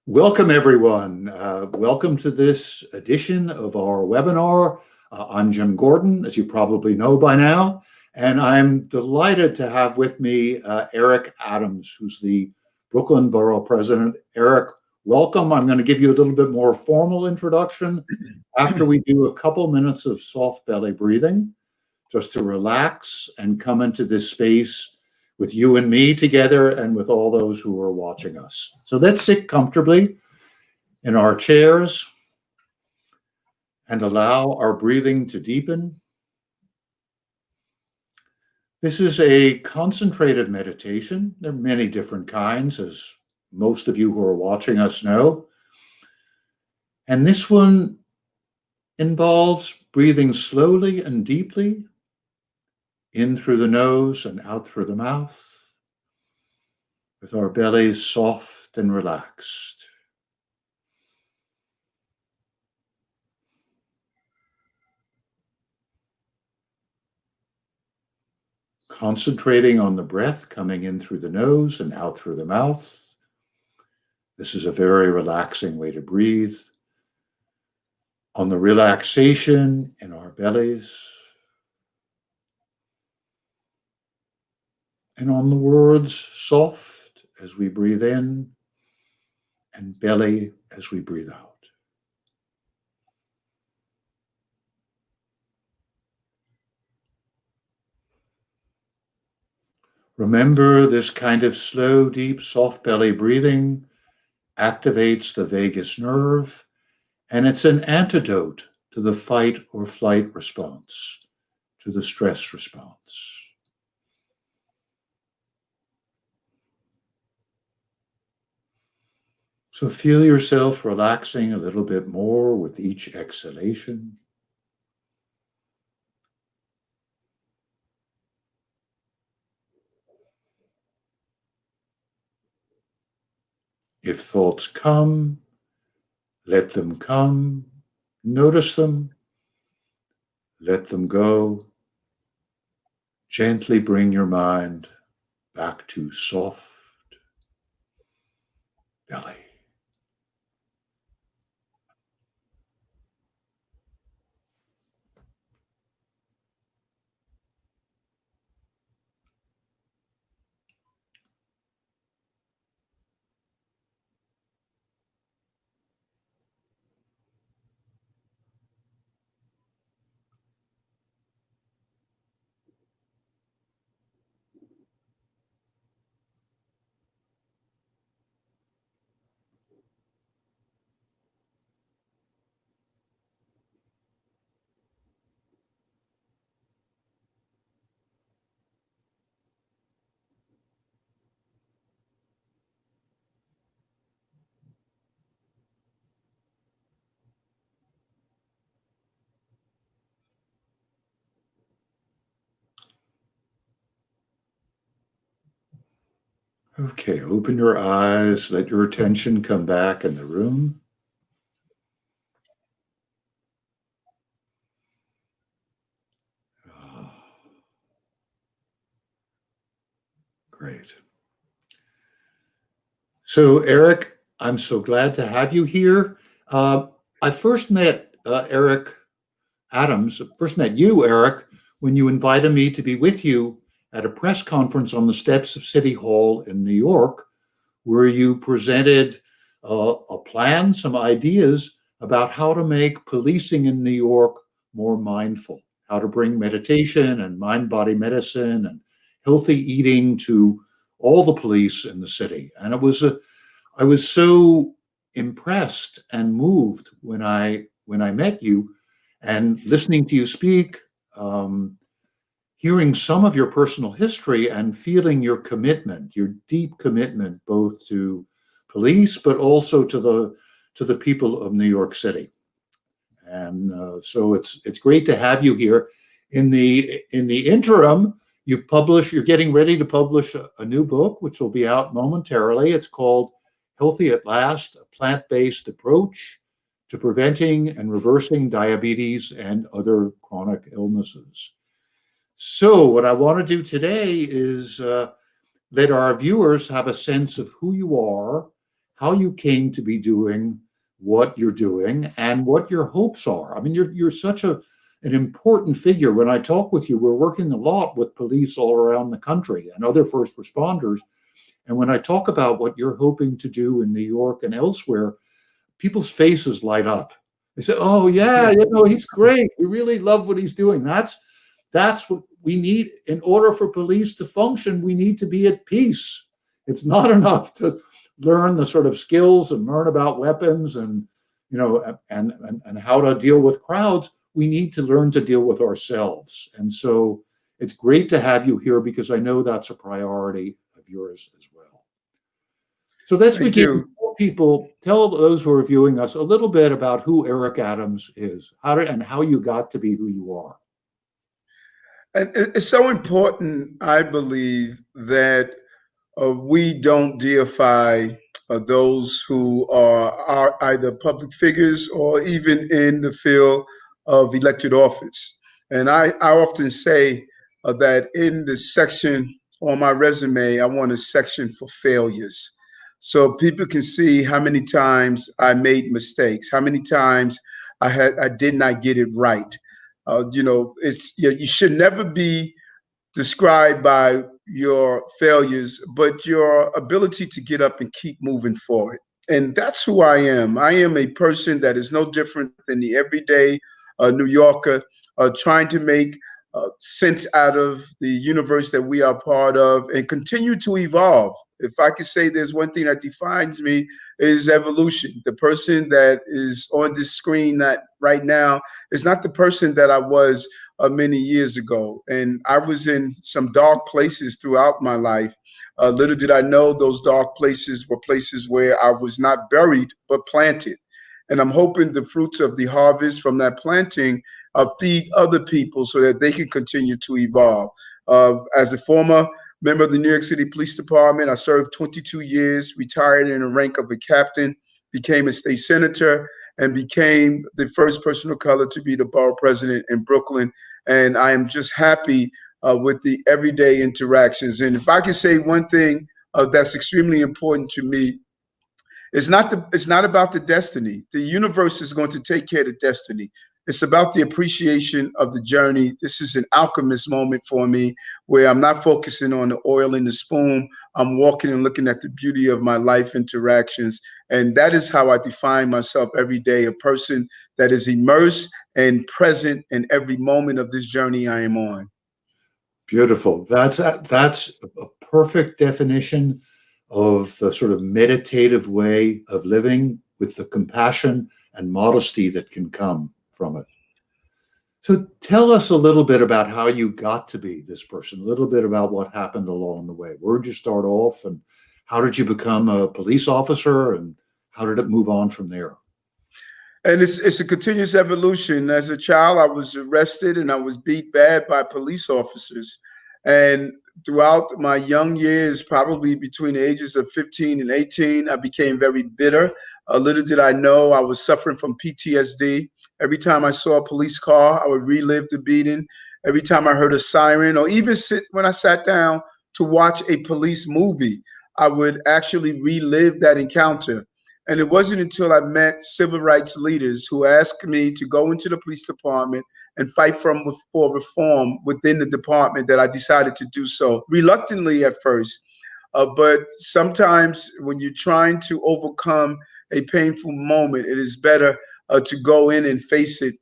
Welcome, everyone. Welcome to this edition of our webinar. I'm Jim Gordon, as you probably know by now, and I'm delighted to have with me Eric Adams, who's the Brooklyn Borough President. Eric, welcome. I'm going to give you a little bit more formal introduction after we do a couple minutes of soft belly breathing, just to relax and come into this space with you and me together and with all those who are watching us. So let's sit comfortably in our chairs and allow our breathing to deepen. This is a concentrated meditation. There are many different kinds, as most of you who are watching us know. And this one involves breathing slowly and deeply in through the nose and out through the mouth, with our bellies soft and relaxed. Concentrating on the breath coming in through the nose and out through the mouth. This is a very relaxing way to breathe. On the relaxation in our bellies. And on the words soft as we breathe in and belly as we breathe out. Remember, this kind of slow, deep, soft belly breathing activates the vagus nerve, and it's an antidote to the fight or flight response, to the stress response. So feel yourself relaxing a little bit more with each exhalation. If thoughts come, let them come, notice them, let them go. Gently bring your mind back to soft belly. Okay, open your eyes, let your attention come back in the room. Great. So, Eric, I'm so glad to have you here. I first met Eric Adams, first met you, Eric, when you invited me to be with you at a press conference on the steps of City Hall in New York, where you presented a plan, some ideas about how to make policing in New York more mindful, how to bring meditation and mind-body medicine and healthy eating to all the police in the city. And I was so impressed and moved when I met you and listening to you speak, hearing some of your personal history and feeling your commitment, your deep commitment, both to police, but also to the people of New York City. And so it's great to have you here. In the interim, you're getting ready to publish a new book, which will be out momentarily. It's called Healthy at Last, a plant-based approach to preventing and reversing diabetes and other chronic illnesses. So what I want to do today is let our viewers have a sense of who you are, how you came to be doing what you're doing and what your hopes are. I mean, you're such an important figure. When I talk with you, we're working a lot with police all around the country and other first responders. And when I talk about what you're hoping to do in New York and elsewhere, people's faces light up. They say, "Oh yeah, he's great. We really love what he's doing." That's what we need in order for police to function. We need to be at peace. It's not enough to learn the sort of skills and learn about weapons and and how to deal with crowds. We need to learn to deal with ourselves. And so it's great to have you here because I know that's a priority of yours as well. So let's begin. Tell those who are viewing us a little bit about who Eric Adams is, how you got to be who you are. And it's so important, I believe, that we don't deify those who are either public figures or even in the field of elected office. And I often say that in the section on my resume, I want a section for failures. So people can see how many times I made mistakes, how many times I did not get it right. You should never be described by your failures, but your ability to get up and keep moving forward. And that's who I am. I am a person that is no different than the everyday New Yorker trying to make sense out of the universe that we are part of and continue to evolve. If I could say there's one thing that defines me is evolution. The person that is on this screen that right now is not the person that I was many years ago. And I was in some dark places throughout my life. Little did I know those dark places were places where I was not buried, but planted. And I'm hoping the fruits of the harvest from that planting feed other people so that they can continue to evolve. As a former member of the New York City Police Department, I served 22 years, retired in the rank of a captain, became a state senator, and became the first person of color to be the borough president in Brooklyn. And I am just happy with the everyday interactions. And if I can say one thing that's extremely important to me, it's not about the destiny. The universe is going to take care of the destiny. It's about the appreciation of the journey. This is an alchemist moment for me where I'm not focusing on the oil in the spoon. I'm walking and looking at the beauty of my life interactions. And that is how I define myself every day, a person that is immersed and present in every moment of this journey I am on. Beautiful. That's a perfect definition of the sort of meditative way of living with the compassion and modesty that can come from it. So tell us a little bit about how you got to be this person, a little bit about what happened along the way. Where did you start off and how did you become a police officer and how did it move on from there? And it's a continuous evolution. As a child, I was arrested and I was beat bad by police officers. And throughout my young years, probably between the ages of 15 and 18, I became very bitter. Little did I know I was suffering from PTSD. Every time I saw a police car, I would relive the beating. Every time I heard a siren, or even when I sat down to watch a police movie, I would actually relive that encounter. And it wasn't until I met civil rights leaders who asked me to go into the police department and fight for reform within the department that I decided to do so, reluctantly at first. But sometimes when you're trying to overcome a painful moment, it is better to go in and face it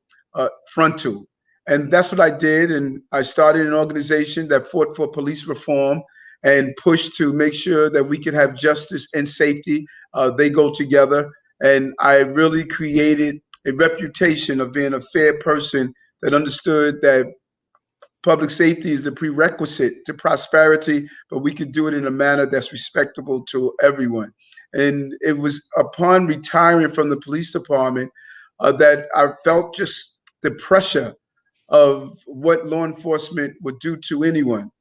frontal. And that's what I did. And I started an organization that fought for police reform and pushed to make sure that we could have justice and safety. They go together. And I really created a reputation of being a fair person that understood that public safety is a prerequisite to prosperity, but we could do it in a manner that's respectable to everyone. And it was upon retiring from the police department that I felt just the pressure of what law enforcement would do to anyone.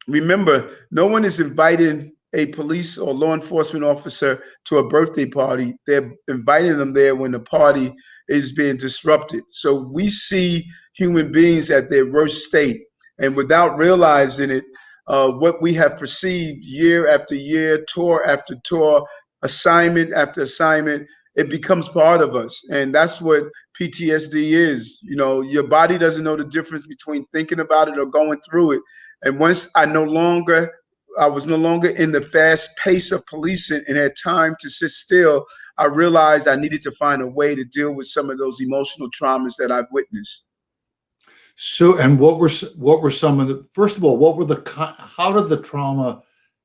Remember, no one is inviting a police or law enforcement officer to a birthday party. They're inviting them there when the party is being disrupted. So we see human beings at their worst state. And without realizing it, what we have perceived year after year, tour after tour, assignment after assignment, it becomes part of us. And that's what PTSD is. You know, your body doesn't know the difference between thinking about it or going through it. And once I was no longer in the fast pace of policing and had time to sit still, I realized I needed to find a way to deal with some of those emotional traumas that I've witnessed. So, and what were some of the, first of all, how did the trauma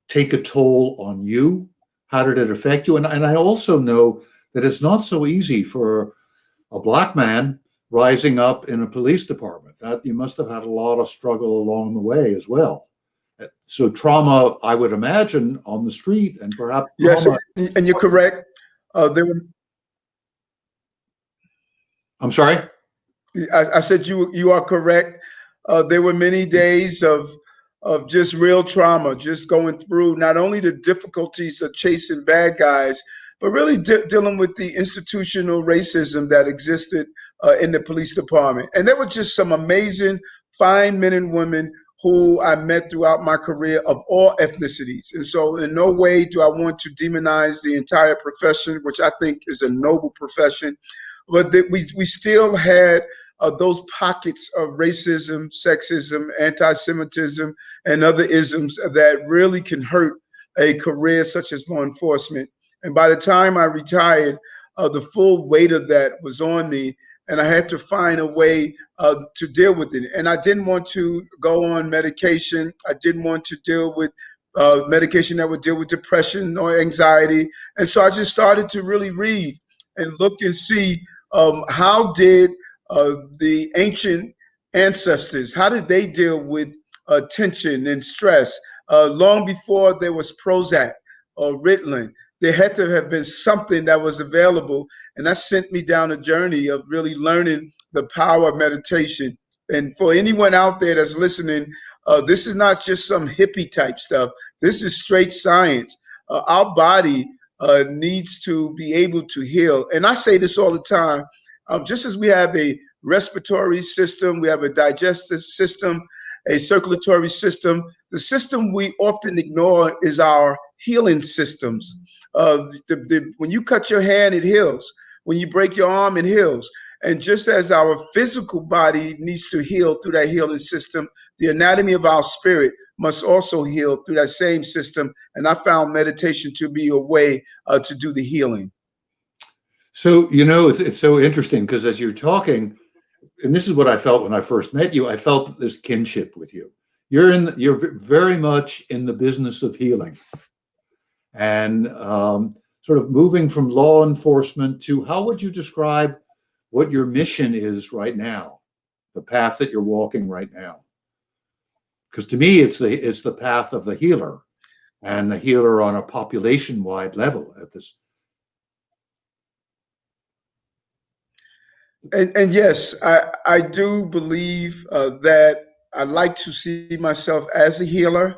take a toll on you? How did it affect you? And I also know that it's not so easy for a Black man rising up in a police department. That you must have had a lot of struggle along the way as well. So trauma, I would imagine, on the street, and perhaps Yes, trauma. and you're correct. There were, I'm sorry? I said you are correct. There were many days of just real trauma, just going through not only the difficulties of chasing bad guys, but really dealing with the institutional racism that existed in the police department. And there were just some amazing, fine men and women who I met throughout my career of all ethnicities. And so in no way do I want to demonize the entire profession, which I think is a noble profession. But we still had those pockets of racism, sexism, anti-Semitism, and other isms that really can hurt a career such as law enforcement. And by the time I retired, the full weight of that was on me, and I had to find a way to deal with it. And I didn't want to go on medication. I didn't want to deal with medication that would deal with depression or anxiety. And so I just started to really read and look and see how did the ancient ancestors, how did they deal with tension and stress? Long before there was Prozac or Ritalin, there had to have been something that was available. And that sent me down a journey of really learning the power of meditation. And for anyone out there that's listening, this is not just some hippie type stuff. This is straight science. Our body needs to be able to heal. And I say this all the time. Just as we have a respiratory system, we have a digestive system, a circulatory system. The system we often ignore is our healing systems. When you cut your hand, it heals. When you break your arm, it heals. And just as our physical body needs to heal through that healing system, the anatomy of our spirit must also heal through that same system. And I found meditation to be a way to do the healing. So, you know, it's so interesting because as you're talking, and this is what I felt when I first met you, I felt this kinship with you. You're very much in the business of healing, and sort of moving from law enforcement to, how would you describe what your mission is right now, the path that you're walking right now? Because to me, it's the path of the healer, and the healer on a population-wide level at this. And yes, I do believe that I like to see myself as a healer,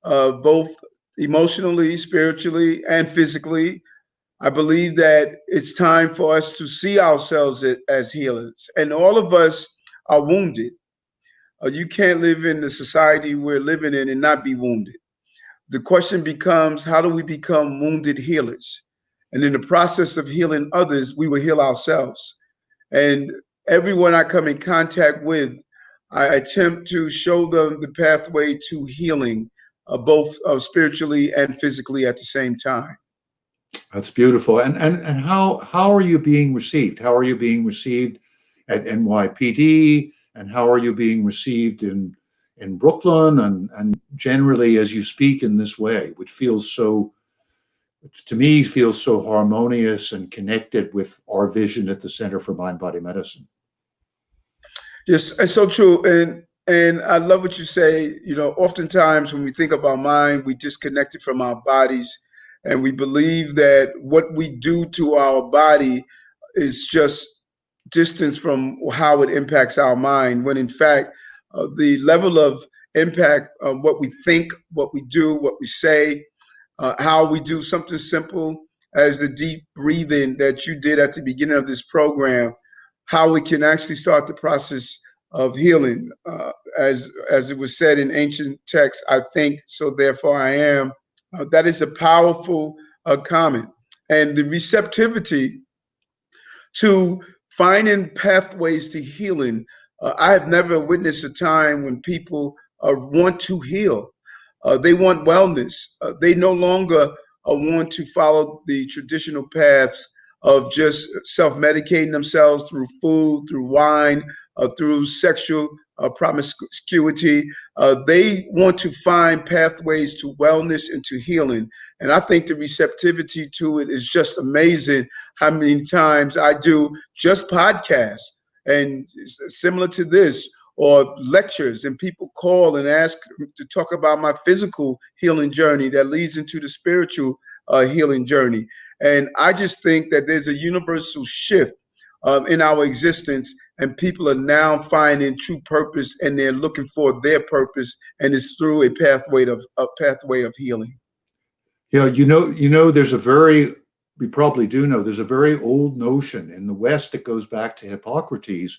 both emotionally, spiritually, and physically. I believe that it's time for us to see ourselves as healers. And all of us are wounded. You can't live in the society we're living in and not be wounded. The question becomes, how do we become wounded healers? And in the process of healing others, we will heal ourselves. And everyone I come in contact with, I attempt to show them the pathway to healing, both spiritually and physically at the same time. That's beautiful. And how are you being received? How are you being received at NYPD? And how are you being received in Brooklyn and generally as you speak in this way, which feels so, to me, feels so harmonious and connected with our vision at the Center for Mind Body Medicine? Yes, it's so true. And I love what you say. You know, oftentimes when we think about mind, we disconnect it from our bodies, and we believe that what we do to our body is just distance from how it impacts our mind, when in fact, the level of impact on what we think, what we do, what we say, how we do something simple as the deep breathing that you did at the beginning of this program, how we can actually start the process of healing. As it was said in ancient texts, I think, so therefore I am. That is a powerful comment. and the receptivity to finding pathways to healing. I have never witnessed a time when people want to heal. They want wellness. They no longer want to follow the traditional paths of just self-medicating themselves through food, through wine, through sexual promiscuity. They want to find pathways to wellness and to healing. And I think the receptivity to it is just amazing how many times I do just podcasts and similar to this or lectures, and people call and ask to talk about my physical healing journey that leads into the spiritual healing journey. And I just think that there's a universal shift in our existence, and people are now finding true purpose, and they're looking for their purpose, and it's through a pathway of healing. Yeah, there's we probably do know, there's a very old notion in the West that goes back to Hippocrates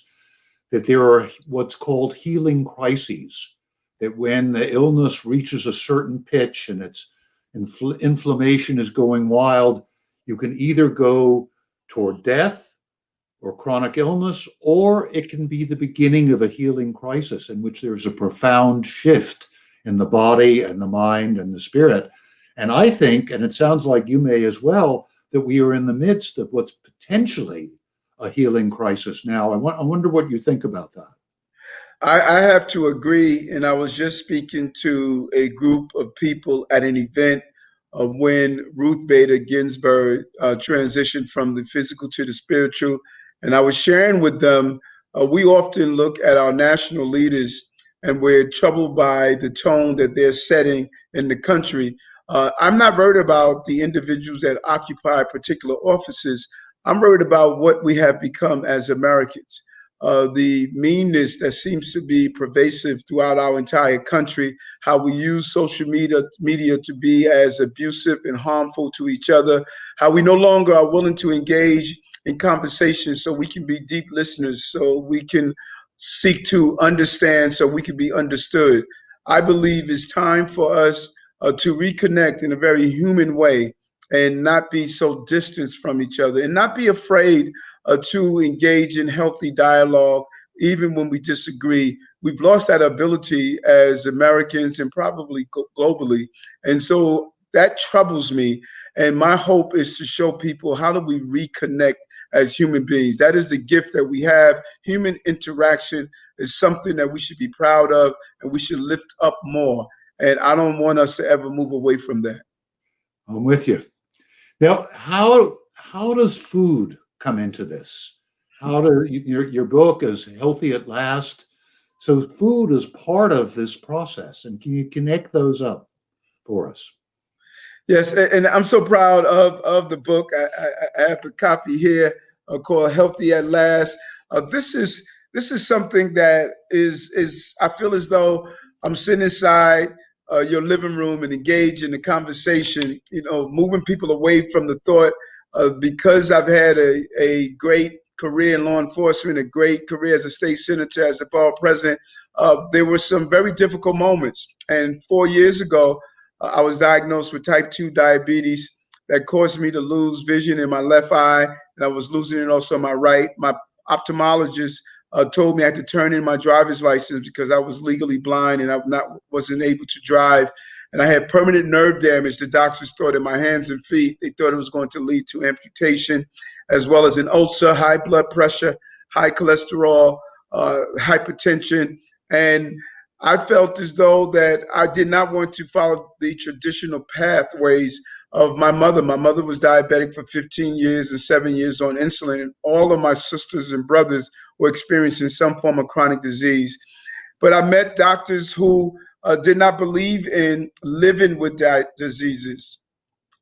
that there are what's called healing crises, that when the illness reaches a certain pitch and its inflammation is going wild, you can either go toward death or chronic illness, or it can be the beginning of a healing crisis in which there's a profound shift in the body and the mind and the spirit. And I think, and it sounds like you may as well, that we are in the midst of what's potentially a healing crisis now. I wonder what you think about that. I have to agree. And I was just speaking to a group of people at an event when Ruth Bader Ginsburg transitioned from the physical to the spiritual. And I was sharing with them, we often look at our national leaders and we're troubled by the tone that they're setting in the country. I'm not worried about the individuals that occupy particular offices. I'm worried about what we have become as Americans. The meanness that seems to be pervasive throughout our entire country, how we use social media to be as abusive and harmful to each other, how we no longer are willing to engage in conversations so we can be deep listeners, so we can seek to understand, so we can be understood. I believe it's time for us to reconnect in a very human way and not be so distanced from each other and not be afraid to engage in healthy dialogue, even when we disagree. We've lost that ability as Americans and probably globally. And so that troubles me. And my hope is to show people, how do we reconnect as human beings? That is the gift that we have. Human interaction is something that we should be proud of and we should lift up more. And I don't want us to ever move away from that. I'm with you. Now, how does food come into this? How do your book is Healthy at Last? So food is part of this process, and can you connect those up for us? Yes, and I'm so proud of the book. I have a copy here called Healthy at Last. This is something that is I feel as though I'm sitting inside your living room and engage in the conversation, moving people away from the thought because I've had a great career in law enforcement, a great career as a state senator, as a borough president. There were some very difficult moments. And 4 years ago, I was diagnosed with type 2 diabetes that caused me to lose vision in my left eye, and I was losing it also in my right. My ophthalmologist told me I had to turn in my driver's license because I was legally blind and wasn't able to drive. And I had permanent nerve damage. The doctors thought in my hands and feet. They thought it was going to lead to amputation, as well as an ulcer, high blood pressure, high cholesterol, hypertension. And I felt as though that I did not want to follow the traditional pathways of my mother. My mother was diabetic for 15 years and 7 years on insulin. And all of my sisters and brothers were experiencing some form of chronic disease. But I met doctors who did not believe in living with diseases,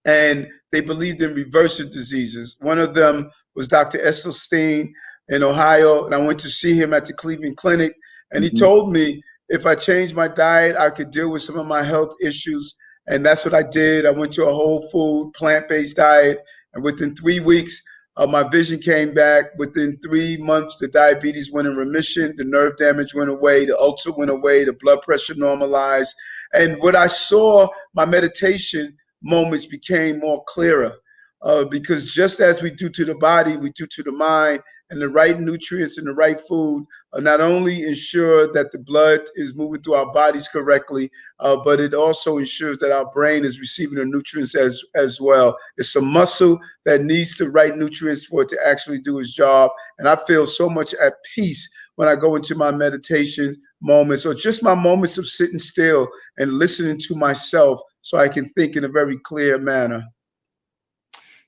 and they believed in reversing diseases. One of them was Dr. Esselstyn in Ohio, and I went to see him at the Cleveland Clinic, and he told me if I changed my diet, I could deal with some of my health issues. And that's what I did. I went to a whole food, plant-based diet. And within 3 weeks, my vision came back. Within 3 months, the diabetes went in remission. The nerve damage went away. The ulcer went away. The blood pressure normalized. And what I saw, my meditation moments became more clearer. because just as we do to the body, we do to the mind, and the right nutrients and the right food not only ensure that the blood is moving through our bodies correctly, but it also ensures that our brain is receiving the nutrients as well. It's a muscle that needs the right nutrients for it to actually do its job. And I feel so much at peace when I go into my meditation moments or just my moments of sitting still and listening to myself so I can think in a very clear manner.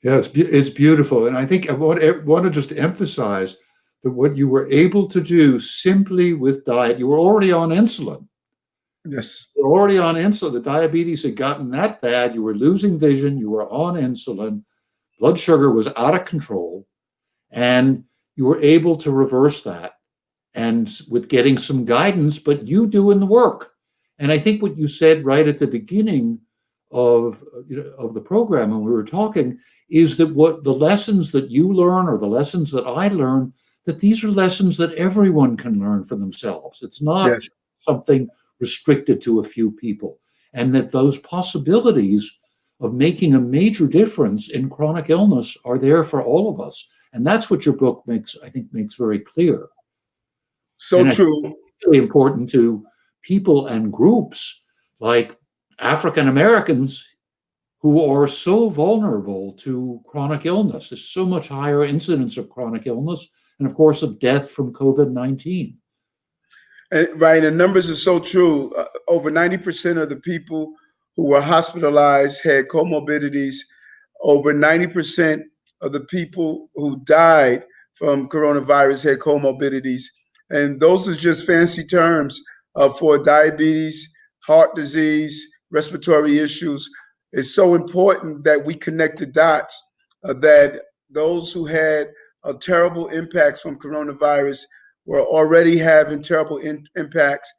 Yeah, it's beautiful. And I think I want to just emphasize that what you were able to do simply with diet, you were already on insulin. Yes. You were already on insulin. The diabetes had gotten that bad. You were losing vision. You were on insulin. Blood sugar was out of control. And you were able to reverse that and with getting some guidance, but you doing the work. And I think what you said right at the beginning of the program when we were talking is that what the lessons that you learn or the lessons that I learn, that these are lessons that everyone can learn for themselves. It's not Yes. something restricted to a few people, and that those possibilities of making a major difference in chronic illness are there for all of us. And that's what your book makes very clear. So And it's true. really important to people and groups like African Americans who are so vulnerable to chronic illness. There's so much higher incidence of chronic illness and, of course, of death from COVID-19. And, right, the numbers are so true. Over 90% of the people who were hospitalized had comorbidities. Over 90% of the people who died from coronavirus had comorbidities. And those are just fancy terms for diabetes, heart disease, respiratory issues. It's so important that we connect the dots, that those who had terrible impacts from coronavirus were already having terrible impacts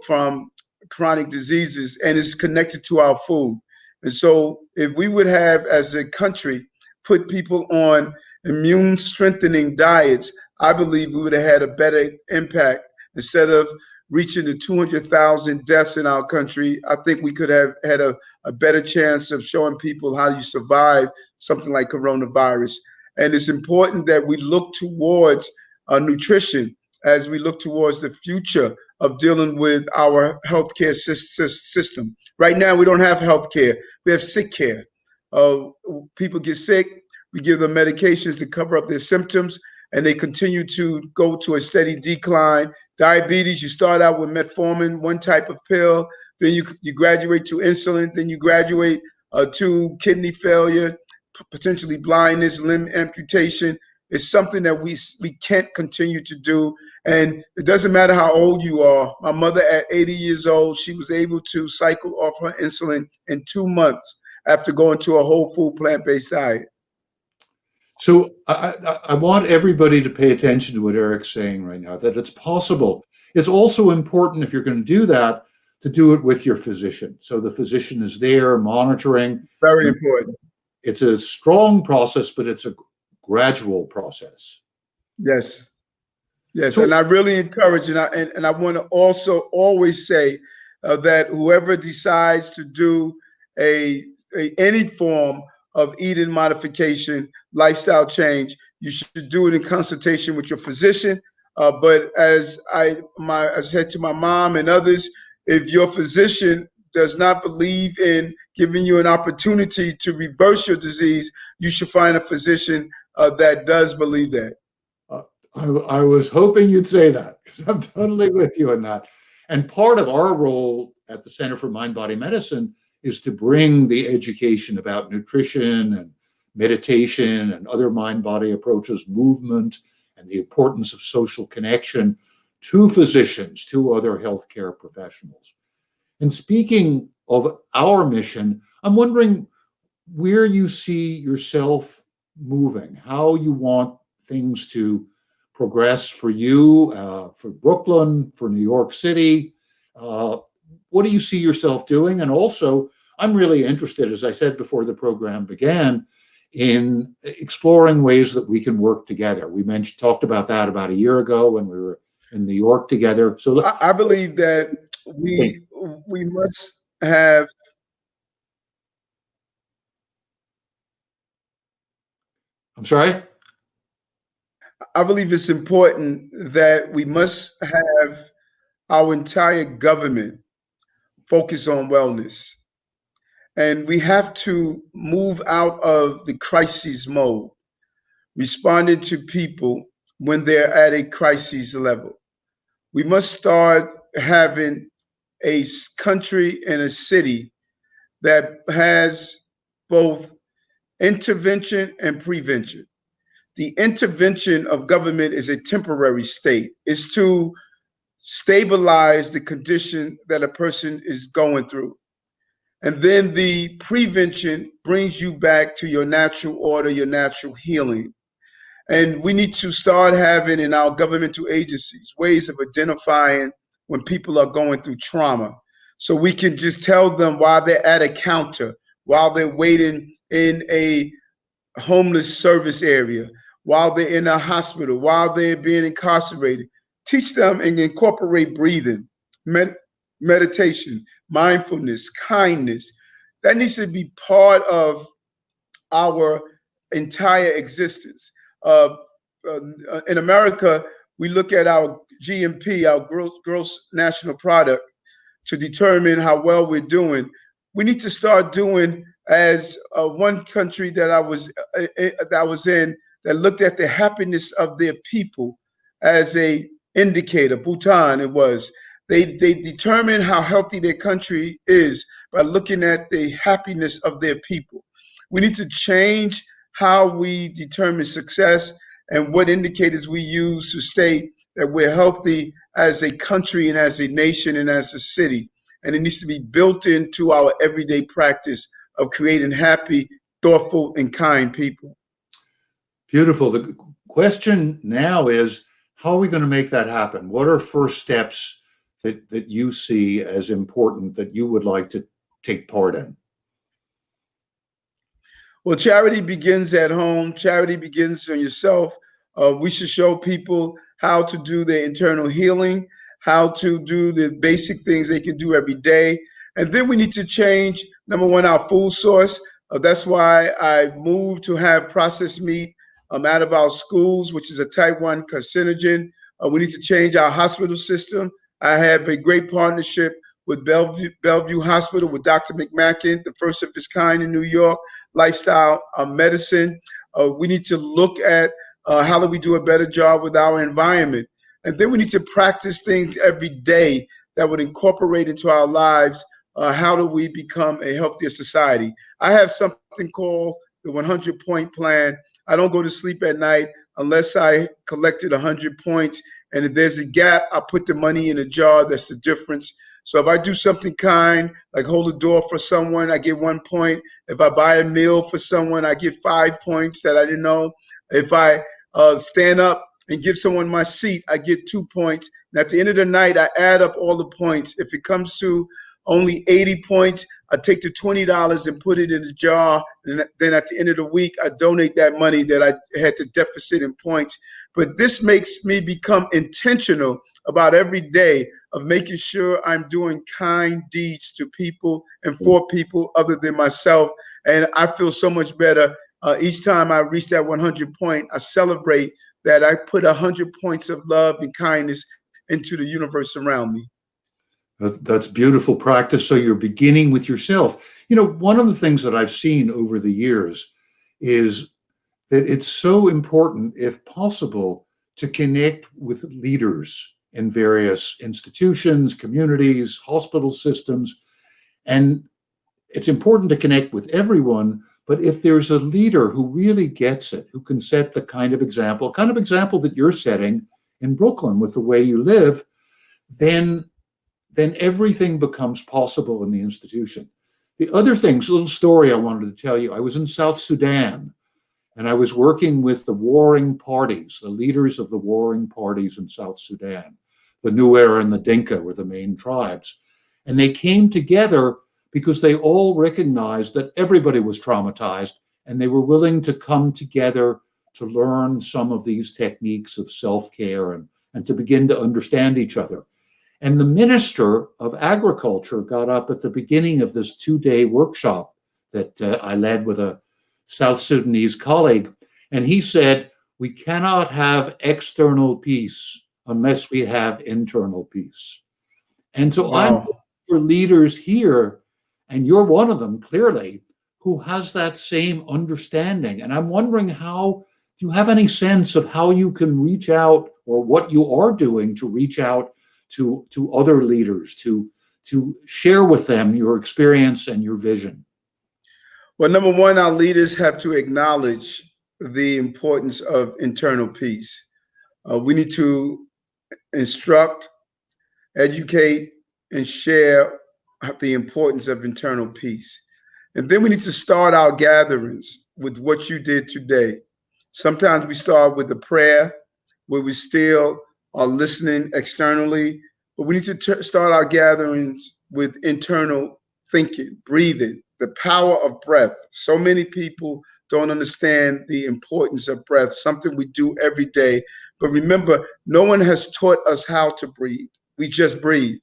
from chronic diseases, and it's connected to our food. And so, if we would have, as a country, put people on immune strengthening diets, I believe we would have had a better impact. Instead of reaching the 200,000 deaths in our country, I think we could have had a better chance of showing people how you survive something like coronavirus. And it's important that we look towards nutrition as we look towards the future of dealing with our healthcare system. Right now, we don't have healthcare; we have sick care. Uh, People get sick, we give them medications to cover up their symptoms, and they continue to go to a steady decline. Diabetes, you start out with metformin, one type of pill, then you graduate to insulin, then you graduate to kidney failure, potentially blindness, limb amputation. It's something that we can't continue to do. And it doesn't matter how old you are. My mother at 80 years old, she was able to cycle off her insulin in 2 months after going to a whole food plant-based diet. So I want everybody to pay attention to what Eric's saying right now, that it's possible. It's also important, if you're going to do that, to do it with your physician. So the physician is there monitoring. Very important. It's a strong process, but it's a gradual process. Yes. Yes, So and I really encourage, and I want to also always say that whoever decides to do any form of eating modification, lifestyle change, you should do it in consultation with your physician. But as I said to my mom and others, if your physician does not believe in giving you an opportunity to reverse your disease, you should find a physician that does believe that. I was hoping you'd say that, because I'm totally with you on that. And part of our role at the Center for Mind Body Medicine is to bring the education about nutrition and meditation and other mind body approaches, movement, and the importance of social connection to physicians, to other healthcare professionals. And speaking of our mission, I'm wondering where you see yourself moving, how you want things to progress for you, for Brooklyn, for New York City. What do you see yourself doing? And also, I'm really interested, as I said before the program began, in exploring ways that we can work together. We talked about that about a year ago when we were in New York together. So I believe that we must have I'm sorry? I believe it's important that we must have our entire government focus on wellness. And we have to move out of the crisis mode, responding to people when they're at a crisis level. We must start having a country and a city that has both intervention and prevention. The intervention of government is a temporary state. It's to stabilize the condition that a person is going through. And then the prevention brings you back to your natural order, your natural healing. And we need to start having in our governmental agencies ways of identifying when people are going through trauma. So we can just tell them while they're at a counter, while they're waiting in a homeless service area, while they're in a hospital, while they're being incarcerated. Teach them and incorporate breathing, meditation, mindfulness, kindness. That needs to be part of our entire existence. Uh, in America, we look at our GNP, our gross national product, to determine how well we're doing. We need to start doing as one country that I was in that looked at the happiness of their people as a indicator. Bhutan, it was. They determine how healthy their country is by looking at the happiness of their people. We need to change how we determine success and what indicators we use to state that we're healthy as a country and as a nation and as a city. And it needs to be built into our everyday practice of creating happy, thoughtful, and kind people. Beautiful. The question now is, how are we going to make that happen? What are first steps that you see as important that you would like to take part in? Well, charity begins at home. Charity begins on yourself. We should show people how to do their internal healing, how to do the basic things they can do every day. And then we need to change, number one, our food source. That's why I moved to have processed meat out of our schools, which is a type 1 carcinogen. We need to change our hospital system. I have a great partnership with Bellevue Hospital with Dr. McMacken, the first of its kind in New York, lifestyle medicine. We need to look at how do we do a better job with our environment. And then we need to practice things every day that would incorporate into our lives. How do we become a healthier society? I have something called the 100-point plan. I don't go to sleep at night unless I collected 100 points. And if there's a gap, I put the money in a jar. That's the difference. So if I do something kind, like hold a door for someone, I get 1 point. If I buy a meal for someone, I get 5 points that I didn't know. If I stand up and give someone my seat, I get 2 points. And at the end of the night, I add up all the points. If it comes to only 80 points, I take the $20 and put it in a jar. And then at the end of the week, I donate that money that I had the deficit in points. But this makes me become intentional about every day of making sure I'm doing kind deeds to people and for people other than myself. And I feel so much better each time I reach that 100 point. I celebrate that I put 100 points of love and kindness into the universe around me. That's beautiful practice. So you're beginning with yourself. You know, one of the things that I've seen over the years is that it's so important, if possible, to connect with leaders in various institutions, communities, hospital systems. And it's important to connect with everyone. But if there's a leader who really gets it, who can set the kind of example that you're setting in Brooklyn with the way you live, then everything becomes possible in the institution. The other things, a little story I wanted to tell you. I was in South Sudan, and I was working with the warring parties, the leaders of the warring parties in South Sudan. The Nuer and the Dinka were the main tribes. And they came together because they all recognized that everybody was traumatized, and they were willing to come together to learn some of these techniques of self-care and to begin to understand each other. And the Minister of Agriculture got up at the beginning of this 2-day workshop that I led with a South Sudanese colleague. And he said, we cannot have external peace unless we have internal peace. And so I'm Wow. for leaders here, and you're one of them clearly, who has that same understanding. And I'm wondering how, do you have any sense of how you can reach out or what you are doing to reach out to other leaders, to share with them your experience and your vision? Well, number one, our leaders have to acknowledge the importance of internal peace. We need to instruct, educate, and share the importance of internal peace. And then we need to start our gatherings with what you did today. Sometimes we start with a prayer where we still are listening externally, but we need to start our gatherings with internal thinking, breathing, the power of breath. So many people don't understand the importance of breath, something we do every day. But remember, no one has taught us how to breathe. We just breathe.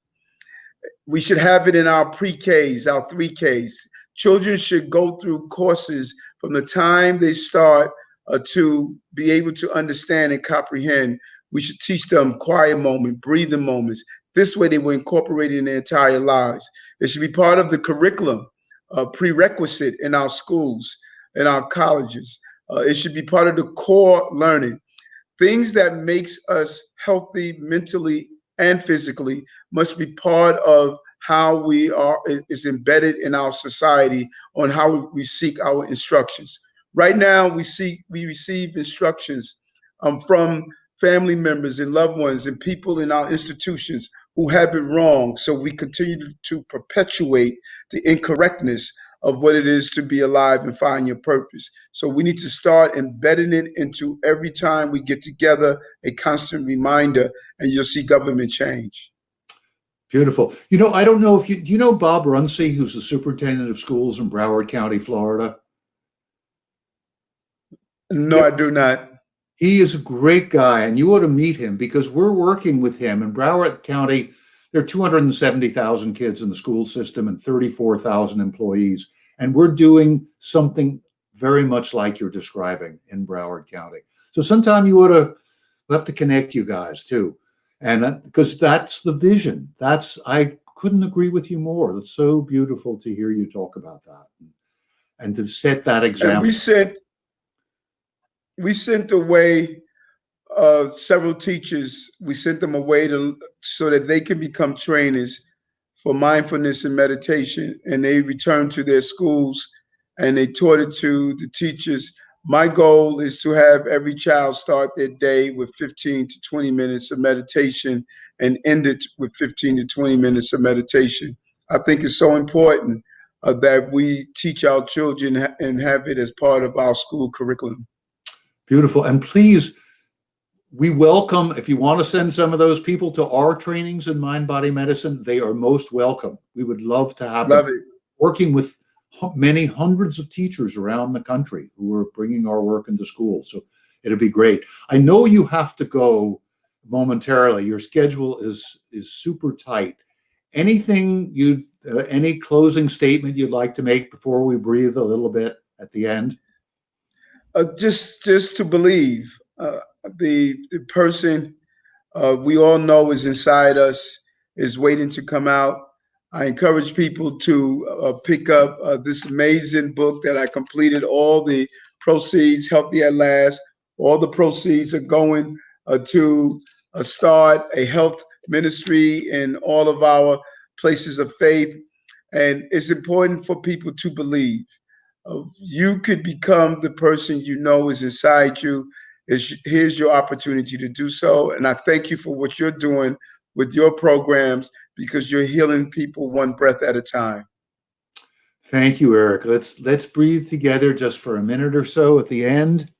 We should have it in our pre-Ks, our 3Ks. Children should go through courses from the time they start to be able to understand and comprehend. We should teach them quiet moment, breathing moments. This way they will incorporate it in their entire lives. It should be part of the curriculum, prerequisite in our schools, in our colleges. It should be part of the core learning. Things that makes us healthy mentally and physically must be part of how we are is embedded in our society on how we seek our instructions. Right now, we receive instructions from family members and loved ones and people in our institutions who have it wrong. So we continue to perpetuate the incorrectness of what it is to be alive and find your purpose. So we need to start embedding it into every time we get together, a constant reminder, and you'll see government change. Beautiful. You know, I don't know if you, do you know Bob Runcie, who's the superintendent of schools in Broward County, Florida? No, Yeah. I do not. He is a great guy, and you ought to meet him because we're working with him in Broward County. There are 270,000 kids in the school system and 34,000 employees. And we're doing something very much like you're describing in Broward County. So sometime you ought to, we'll have to connect you guys too. And because that's the vision. I couldn't agree with you more. It's so beautiful to hear you talk about that and to set that And example. we sent away several teachers. We sent them away so that they can become trainers for mindfulness and meditation, and they returned to their schools and they taught it to the teachers. My goal is to have every child start their day with 15 to 20 minutes of meditation and end it with 15 to 20 minutes of meditation. I think it's so important that we teach our children and have it as part of our school curriculum. Beautiful. And please, we welcome, if you want to send some of those people to our trainings in mind body medicine, they are most welcome. We would love to have them Love it. working with many hundreds of teachers around the country who are bringing our work into schools. So it'll be great. I know you have to go momentarily. Your schedule is super tight. Anything any closing statement you'd like to make before we breathe a little bit at the end? Just to believe the person we all know is inside us is waiting to come out. I encourage people to pick up this amazing book that I completed. All the proceeds, Healthy at Last, all the proceeds are going to start a health ministry in all of our places of faith. And it's important for people to believe. You could become the person you know is inside you. Here's your opportunity to do so. And I thank you for what you're doing with your programs because you're healing people one breath at a time. Thank you, Eric. Let's breathe together just for a minute or so at the end.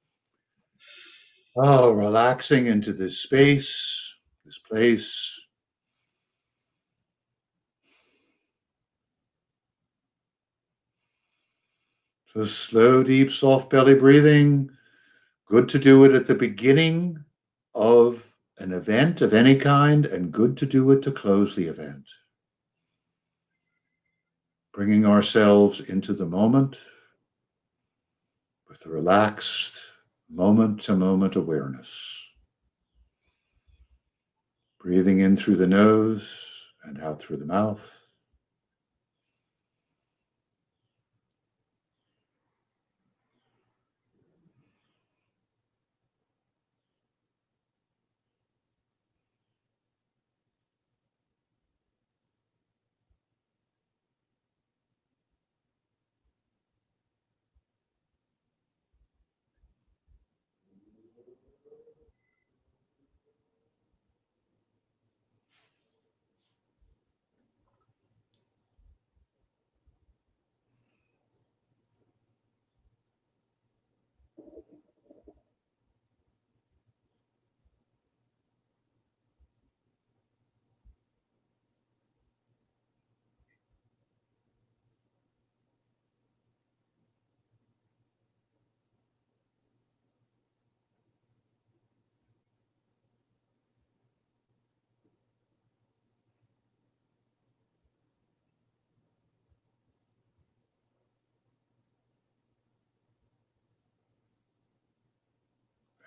Oh, relaxing into this space, this place. So slow, deep, soft belly breathing. Good to do it at the beginning of an event of any kind, and good to do it to close the event. Bringing ourselves into the moment with relaxed, moment-to-moment awareness. Breathing in through the nose and out through the mouth.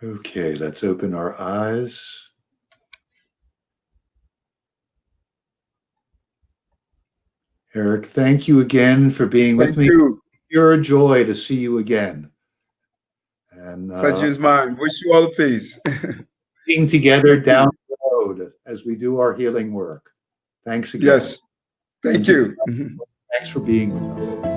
Okay, let's open our eyes. Eric, thank you again for being with Thank me. you. Pure joy to see you again. And Pleasure is mine. Wish you all the peace. being together Thank you. down the road as we do our healing work. Thanks again. Yes. Thank you. Thanks for being with us.